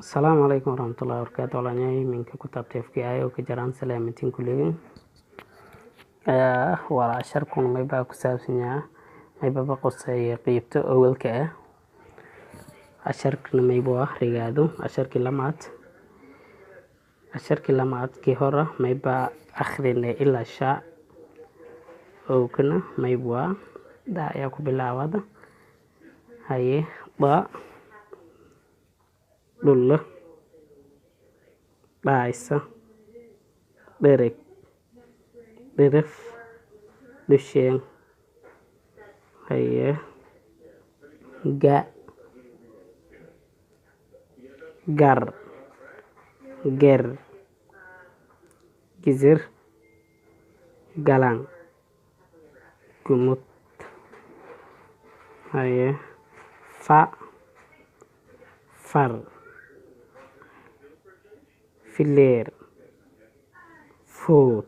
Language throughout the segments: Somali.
السلام عليكم ورحمة الله وبركاته. والله من كتاب تفكي وكجران سلامتين كلهم. ولا شركون ما يبقى كسابسنيا ما يبقى قصة قيبته أول كأ أشاركنا ما يبغى رجادو أشارك لمات كهرة ما يبقى أخذنا إلا شاء أو كنا ما يبغى دا ياكو بالعوض هاي با لولا بايسا درك درف دشين هاي جا جر ger gizir galang gumut haye fa far filer food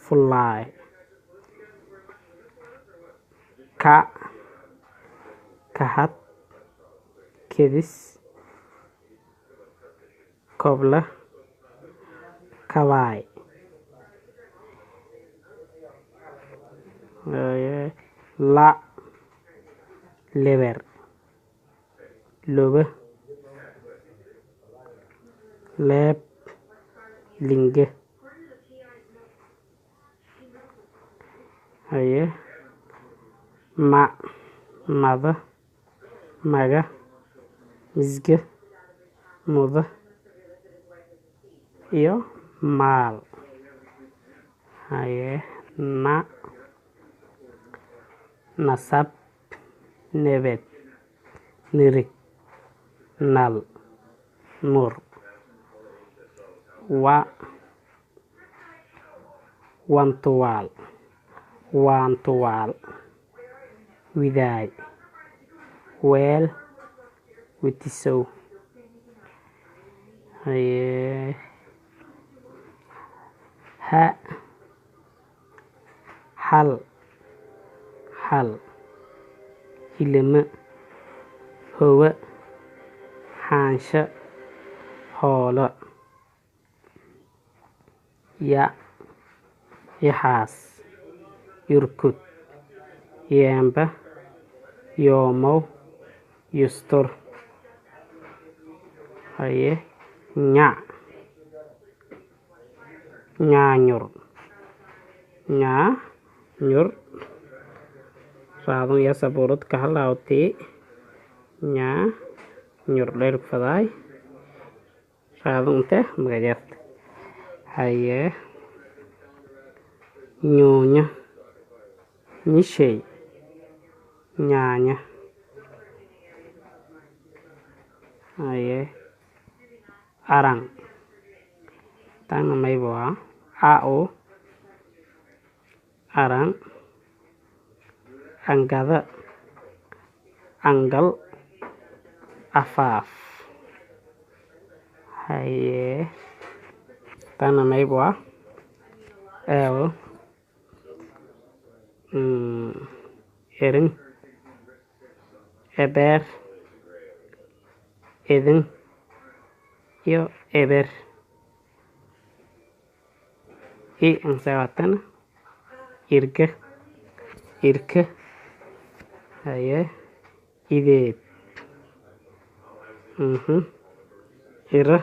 fly ka kahat kedis kobla kawai la lever lobe lep linge aye ma mada maga mizge muda iyo maal haye na nasab nebet nirik nal nur wa wantuwal widaay weel witisow haye ha hal hilima howa haansha hoolo yaxaas yurkud yeemba yoomow yustur haye ñañur raadun ya saburud kahalawti ñañur dherg faday raadun te magajart haye ñuña ñishey ñaña haye arang tang may boa ao arang anggada anggal afaaf haye tang may boa el erin eber edin iyo eber i ang sewatan irke haye ideed ira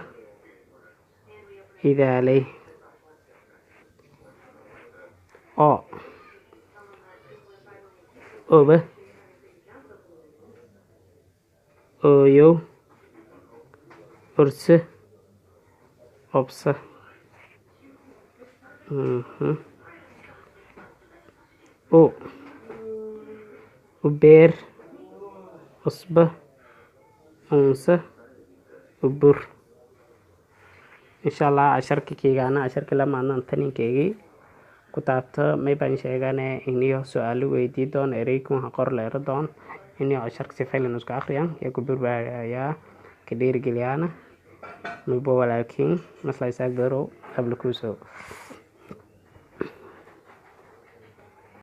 idaaley o oba oyow urse obsa ubeer usba unsa ubur inshallah asharkikeygana asharki lamaadna taninkeygii kutaabta may baan sheegane iniyo su'aalo weydii doon ereykun ha qor leero doon iniyo asharka si faylan isku akhriyaan ya kuburbaaya ka dhiirigeliyana maybo walaakiin masla isaag daro habla kuusoo